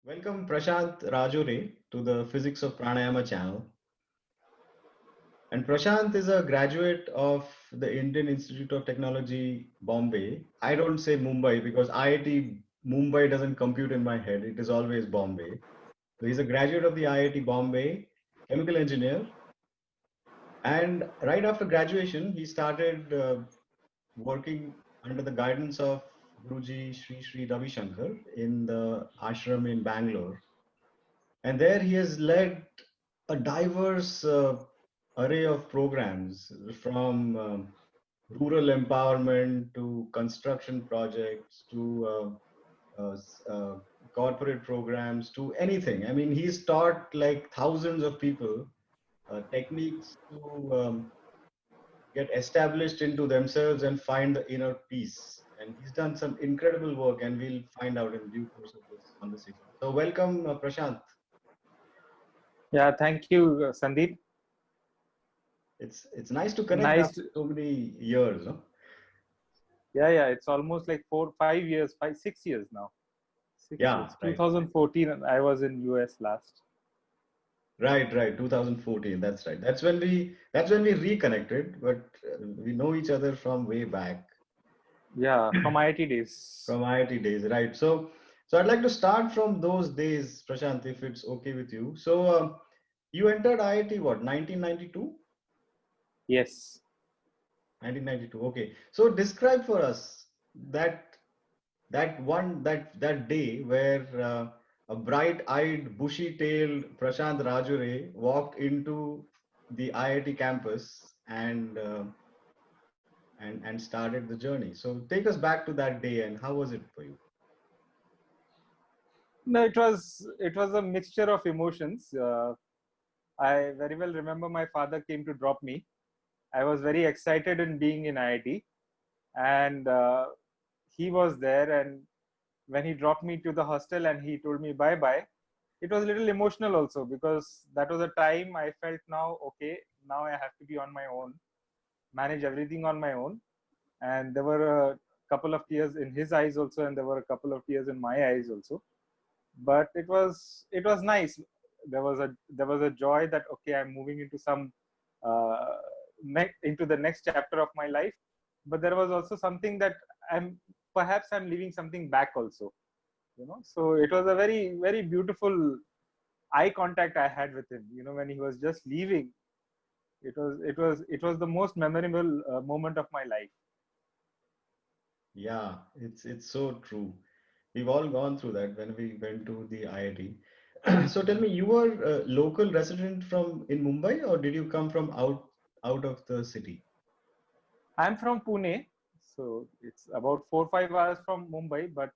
Welcome Prashant Rajore to the Physics of Pranayama channel. And Prashant is a graduate of the Indian Institute of Technology, Bombay. I don't say Mumbai because IIT Mumbai doesn't compute in my head. It is always Bombay. So he's a graduate of the IIT Bombay, chemical engineer. And right after graduation, he started working under the guidance of Guruji Sri Ravi Shankar in the ashram in Bangalore. And there he has led a diverse array of programs from rural empowerment to construction projects to corporate programs to anything. I mean, he's taught like thousands of people techniques to get established into themselves and find the inner peace. And he's done some incredible work, and we'll find out in due course of this conversation. So, welcome, Prashant. Yeah, thank you, Sandeep. It's nice to connect Nice. after so many years, no? Yeah. It's almost like 5 years, 6 years now. Six Yeah, years. right. 2014, and I was in US last. Right. 2014. That's right. That's when we reconnected, but we know each other from way back, Yeah, from IIT days. from IIT days, right? So I'd like to start from those days, Prashant, if it's okay with you. So you entered IIT what, 1992? Yes. 1992. Okay. So describe for us that that day where a bright-eyed, bushy-tailed Prashant Rajure walked into the IIT campus and started the journey. So take us back to that day and how was it for you? No, it was a mixture of emotions. I very well remember my father came to drop me. I was very excited in being in IIT, and he was there. And when he dropped me to the hostel and he told me bye bye, it was a little emotional also, because that was a time I felt, now okay, now I have to be on my own, manage everything on my own. And there were a couple of tears in his eyes also, and there were a couple of tears in my eyes also. But it was nice. There was a joy that, okay, I'm moving into some uh, into the next chapter of my life. But there was also something that I'm leaving something back also, so it was a very very beautiful eye contact I had with him, when he was just leaving. It was the most memorable moment of my life. Yeah, it's so true. We've all gone through that when we went to the IIT. So tell me, you were a local resident from in Mumbai, or did you come from out of the city? I'm from Pune, so it's about 4 5 hours from Mumbai, but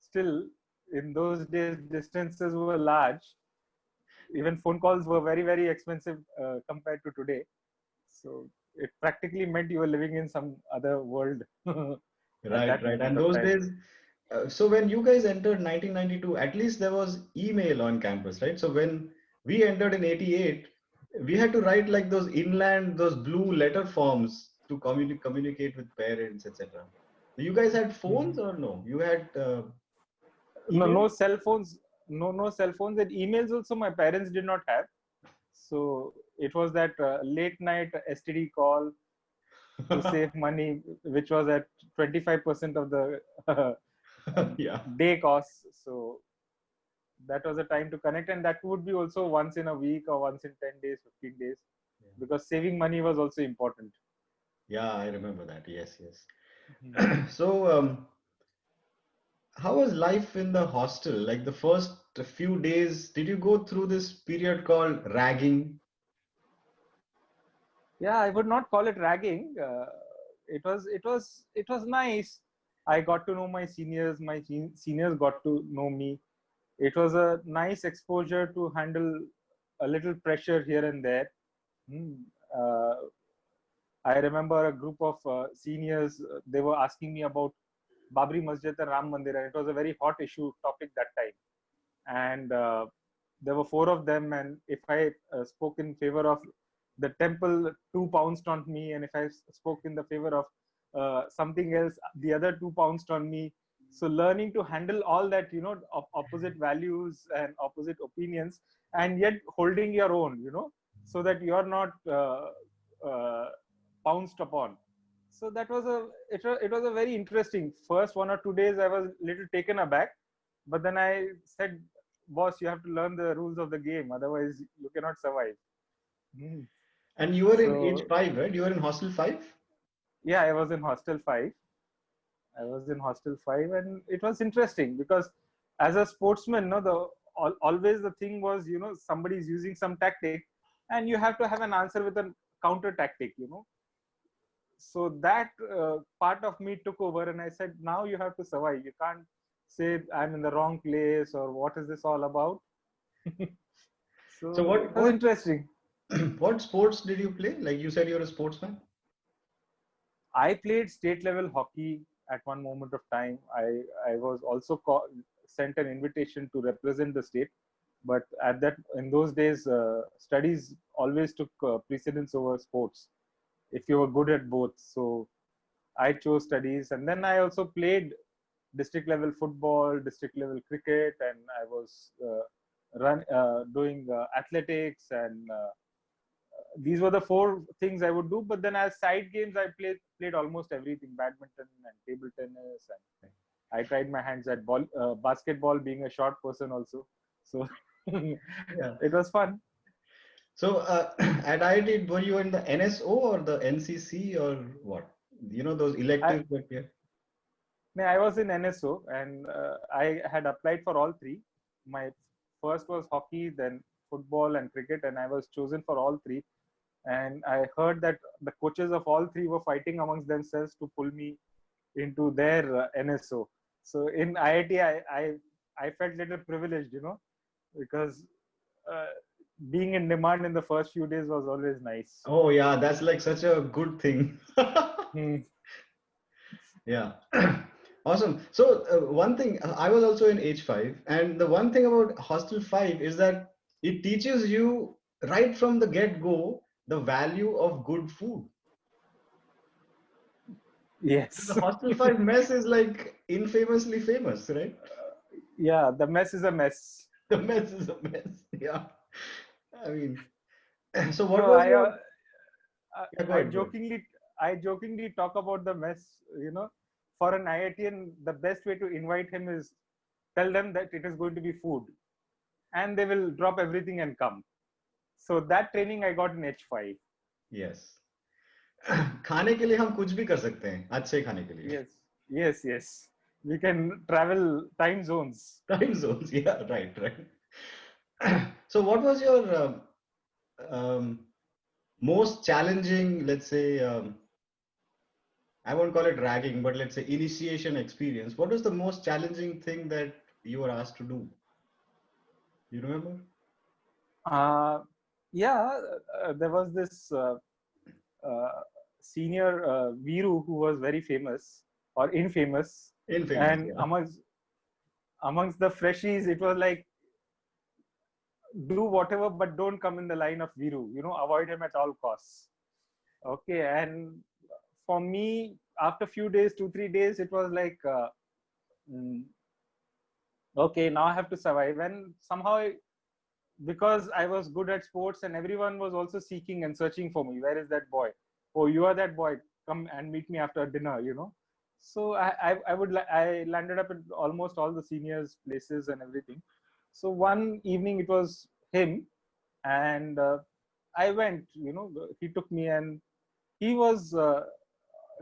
still, in those days distances were large. Even phone calls were very very expensive compared to today. So it practically meant you were living in some other world at Right, that right. And moment of those time. days, so when you guys entered 1992, at least there was email on campus, right? So when we entered in 88, we had to write like those inland, those blue letter forms to communicate with parents, etc. You guys had phones Mhm. or no? You had No, email? no cell phones. No cell phones, and emails also my parents did not have. So it was that late night STD call to save money, which was at 25% of the Yeah. day costs. So that was a time to connect, and that would be also once in a week or once in 10 days, 15 days, because saving money was also important. Yeah, I remember that. Yes, yes. Mhm. So, how was life in the hostel? Like the first few days, did you go through this period called ragging? Yeah, I would not call it ragging. It was nice. I got to know my seniors. My seniors got to know me. It was a nice exposure to handle a little pressure here and there. Hmm. Uh, I remember a group of seniors. They were asking me about Babri Masjid and Ram Mandir, and it was a very hot issue topic that time. And there were four of them, and if I spoke in favor of the temple, 2 pounced on me, and if I spoke in the favor of something else, the other two pounced on me. So learning to handle all that, opposite values and opposite opinions, and yet holding your own, so that you're not uh, pounced upon. So that was it was a very interesting first 1 or 2 days. I was little taken aback, but then I said, boss, you have to learn the rules of the game, otherwise you cannot survive. Mm. And you were in age So five, right? You were in hostel five? yeah, I was in hostel 5. I was in hostel 5, and it was interesting because as a sportsman, no, always the thing was, somebody's using some tactic, and you have to have an answer with a counter tactic. So that part of me took over, and I said, now you have to survive. You can't say I'm in the wrong place or what is this all about. So So it what was what interesting. what sports did you play? Like you said, you're a sportsman. I played state level hockey at one moment of time. I was also sent an invitation to represent the state, but in those days, studies always took precedence over sports if you were good at both. So I chose studies, and then I also played district level football, district level cricket, and I was doing athletics, and these were the four things I would do. But then as side games, I played almost everything: badminton and table tennis, and I tried my hands at basketball, being a short person also. So Yeah. it was fun. So at IIT, were you in the NSO or the NCC or what? You know those I electives that we No, I was in NSO, and I had applied for all three. My first was hockey, then football and cricket, and I was chosen for all three. And I heard that the coaches of all three were fighting amongst themselves to pull me into their NSO. So in IIT, I felt little privileged, because uh, being in demand in the first few days was always nice. Oh yeah, that's like such a good thing. Hmm. Yeah. Awesome. So one thing, I was also in H5, and the one thing about Hostel 5 is that it teaches you right from the get-go the value of good food. The Yes. Hostel 5 mess is like infamously famous, right? Yeah, the mess is a mess. The mess is a mess. Yeah. I mean, so what No, was your, I yeah, go I ahead, go ahead. jokingly talk about the mess. For an IITian, the best way to invite him is tell them that it is going to be food, and they will drop everything and come. So that training I got in H5. Yes. खाने के लिए हम कुछ भी कर सकते हैं अच्छे खाने के लिए. Yes, yes. We can travel time zones. Time zones. Yeah, right, right. So what was your um, most challenging, let's say, I won't call it ragging, but let's say initiation experience? What was the most challenging thing that you were asked to do? You remember? Uh, yeah, there was this uh, senior Viru who was very famous or infamous, Infamous, and yeah. amongst the freshies, it was like, do whatever, but don't come in the line of Viru. Avoid him at all costs. Okay, and for me, after few days, 2 3 days, it was like, mm, okay, now I have to survive. And somehow, because I was good at sports, and everyone was also seeking and searching for me. Where is that boy? Oh, you are that boy. Come and meet me after dinner. So I landed up at almost all the seniors' places and everything. So one evening it was him, and I went. He took me, and he was uh,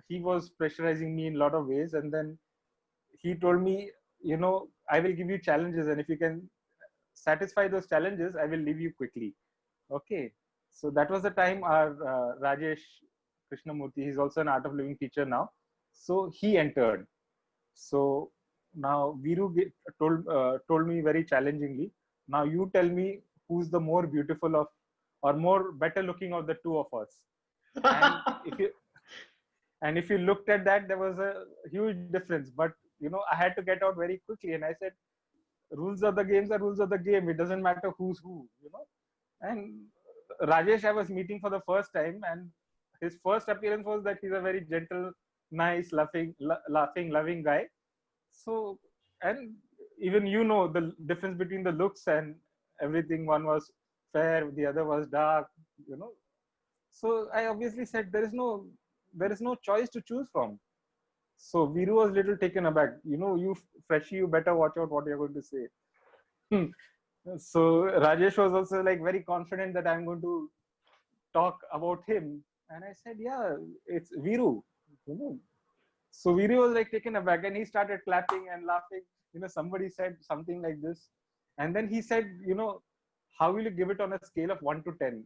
he was pressurizing me in a lot of ways, and then he told me, I will give you challenges, and if you can satisfy those challenges, I will leave you quickly. Okay. So that was the time our Rajesh Krishnamurthy, he's also an Art of Living teacher now. So he entered. So now Viru told me very challengingly, now you tell me who's the more beautiful of, or more better looking of the two of us. And if you looked at that, there was a huge difference. But I had to get out very quickly, and I said, rules of the games are rules of the game. It doesn't matter who's who. And Rajesh, I was meeting for the first time, and his first appearance was that he's a very gentle, nice, laughing, loving guy. So, and even the difference between the looks and everything. One was fair, the other was dark. You know, so I obviously said there is no choice to choose from. So Viru was little taken aback. You freshie, you better watch out what you're going to say. Hmm. So Rajesh was also like very confident that I'm going to talk about him, and I said, yeah, it's Viru. You know. So Viru was like taken aback, and he started clapping and laughing. Somebody said something like this, and then he said, how will you give it on a scale of 1 to 10?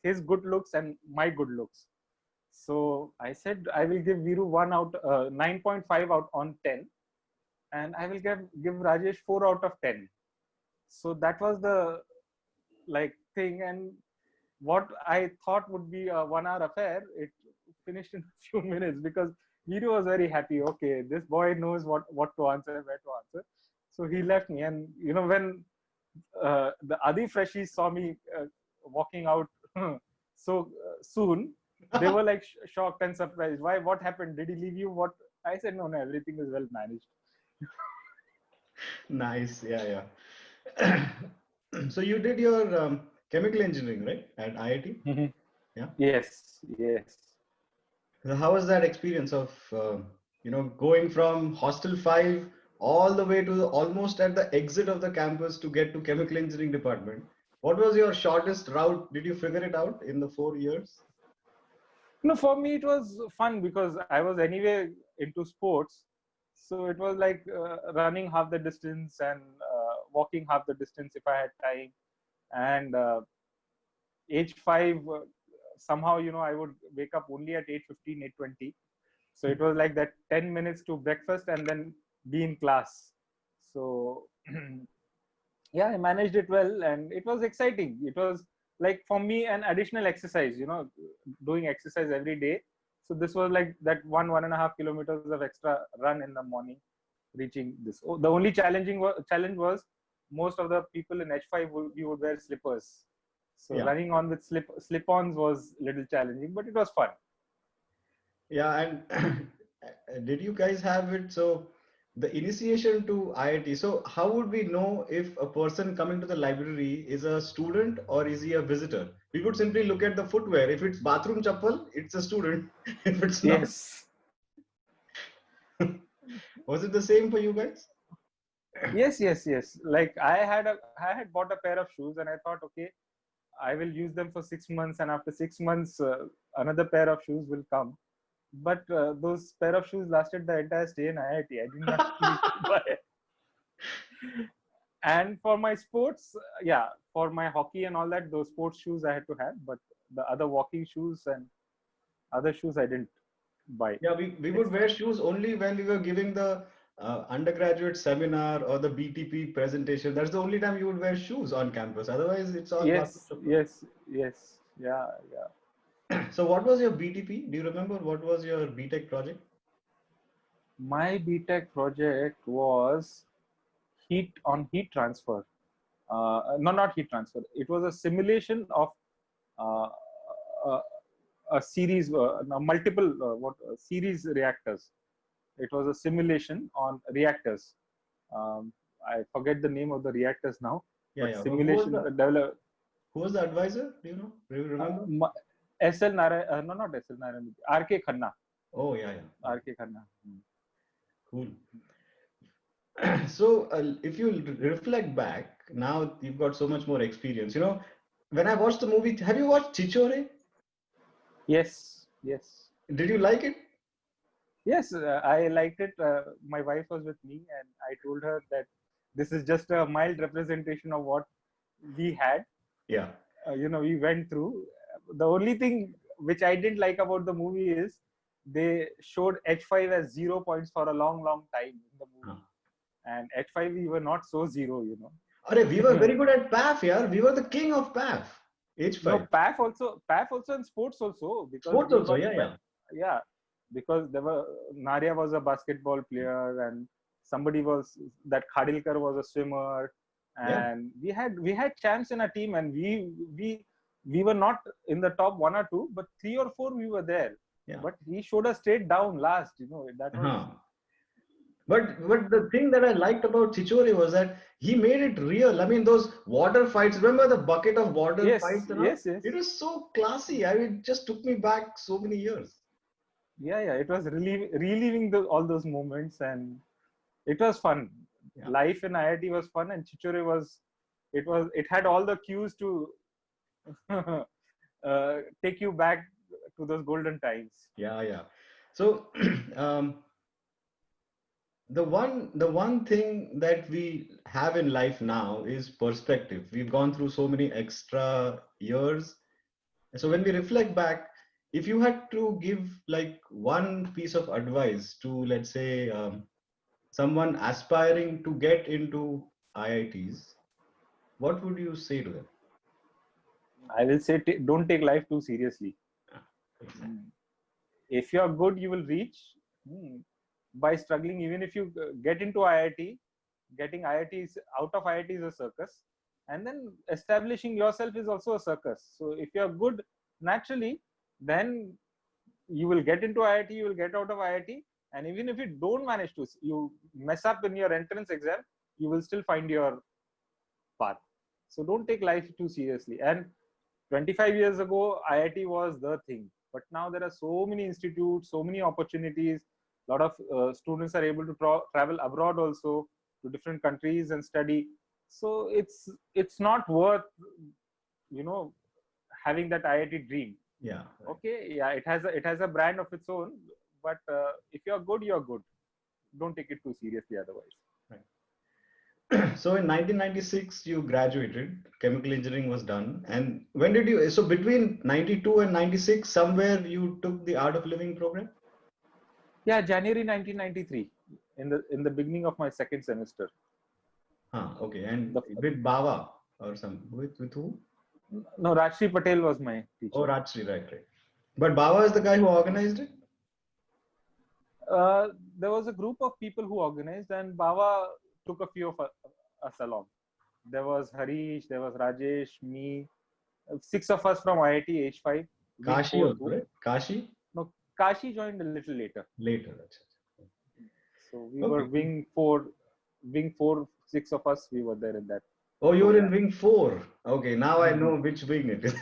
His good looks and my good looks. So I said I will give Viru 9.5 out on 10, and I will give Rajesh 4 out of 10. So that was the like thing, and what I thought would be a 1 hour affair, it finished in a few minutes because Viru was very happy. Okay, this boy knows what to answer, where to answer. So he left me, and when the other freshies saw me walking out soon, they were like shocked and surprised. Why? What happened? Did he leave you? What? I said, no, everything is well managed. Nice. Yeah, yeah. So you did your chemical engineering, right, at IIT? Mhm. Yeah. Yes, yes. So how was that experience of going from Hostel 5 all the way to almost at the exit of the campus to get to chemical engineering department? What was your shortest route? Did you figure it out in the 4 years? No, for me it was fun because I was anyway into sports. So it was like running half the distance and walking half the distance if I had time. And age 5, somehow, I would wake up only at 8:15, 8:20. So it was like that 10 minutes to breakfast and then be in class. So yeah, I managed it well and it was exciting. It was like for me an additional exercise, doing exercise every day. So this was like that 1.5 kilometers of extra run in the morning, reaching this. Oh, the only challenge was most of the people in H5 would wear slippers. So Yeah. running on with slip-ons was little challenging, but it was fun. Yeah, and did you guys have it? So the initiation to IIT. So how would we know if a person coming to the library is a student or is he a visitor? We would simply look at the footwear. If it's bathroom chappal, it's a student. If it's not, Yes. was it the same for you guys? Yes, yes, yes. Like I had bought a pair of shoes and I thought, okay, I will use them for 6 months, and after 6 months, another pair of shoes will come. But those pair of shoes lasted the entire stay in IIT. I did not need to buy it. And for my sports, yeah, for my hockey and all that, those sports shoes I had to have. But the other walking shoes and other shoes I didn't buy. Yeah, we would It's wear shoes only when we were giving the undergraduate seminar or the BTP presentation. That's the only time you would wear shoes on campus. Otherwise, it's all bathroom yes, chappal. yes, yes, yeah, yeah. So what was your BTP? Do you remember what was your BTech project? My BTech project was heat transfer. No, not heat transfer. It was a simulation of uh, a, a series, multiple series reactors. It was a simulation on reactors. I forget the name of the reactors now, Yeah, but yeah. Who was simulation develop. who was the advisor? Do you know? Do you remember? SL Narayan, no, not SL Narayan, RK Khanna. Oh, yeah, yeah. Okay, RK Khanna. cool. So, if you reflect back, now you've got so much more experience. When I watched the movie, have you watched Chichore? Yes, yes. Did you like it? Yes, I liked it. My wife was with me, and I told her that this is just a mild representation of what we had. Yeah. We went through. The only thing which I didn't like about the movie is they showed H5 as 0 points for a long, long time in the Huh. movie, and H5 we were not so zero. Arey, we were very good at PAF, yeah. We were the king of PAF. No, H5. PAF also in sports also because Sports also, yeah, yeah. yeah, because there were Naria was a basketball player and somebody was that Khadilkar was a swimmer, Yeah, and we had champs in our team, and we were not in the top 1 or 2, but 3 or 4 we were there. yeah. But he showed us straight down last. That was Uh-huh. But the thing that I liked about Chichore was that he made it real. I mean, those water fights. Remember the bucket of water Yes, fights and all? yes, yes. It was so classy. I mean, it just took me back so many years. Yeah, yeah. It was reliving all those moments, and it was fun. Yeah. Life in IIT was fun, and Chichore was. It had all the cues to take you back to those golden times. Yeah, yeah. So um, the one thing that we have in life now is perspective. We've gone through so many extra years. So when we reflect back, if you had to give like one piece of advice to, let's say, someone aspiring to get into IITs, what would you say to them? I will say, don't take life too seriously. Exactly. If you are good, you will reach. Hmm. By struggling, even if you get into IIT, getting IITs out of IIT is a circus, and then establishing yourself is also a circus. So if you are good naturally, then you will get into IIT, you will get out of IIT, and even if you don't manage to, you mess up in your entrance exam, you will still find your path. So don't take life too seriously. And 25 years ago, IIT was the thing, but now there are so many institutes, so many opportunities. A lot of students are able to travel abroad also to different countries and study. So it's not worth, you know, having that IIT dream. Yeah. Okay, yeah, it has a brand of its own, but if you're good, you're good. Don't take it too seriously otherwise. So in 1996, you graduated, chemical engineering was done. And when did you, so between 92 and 96, somewhere you took the Art of Living program? Yeah, January 1993, in the beginning of my second semester. Okay. And The, with Baba or with who? no, Rajshri Patel was my Oh, teacher. Rajshri, right, right. But Baba is the guy who organized it? There was a group of people who organized, and Baba took a few of us along. There was Harish, there was Rajesh, me, six of us from IIT H5, Wing Kashi 4 also, 2. right? Kashi? No, Kashi joined a little later. Later. Achha. So we Okay. were Wing 4, six of us, we were there in that. Oh, you were in Wing 4. Okay, now I know which wing it is.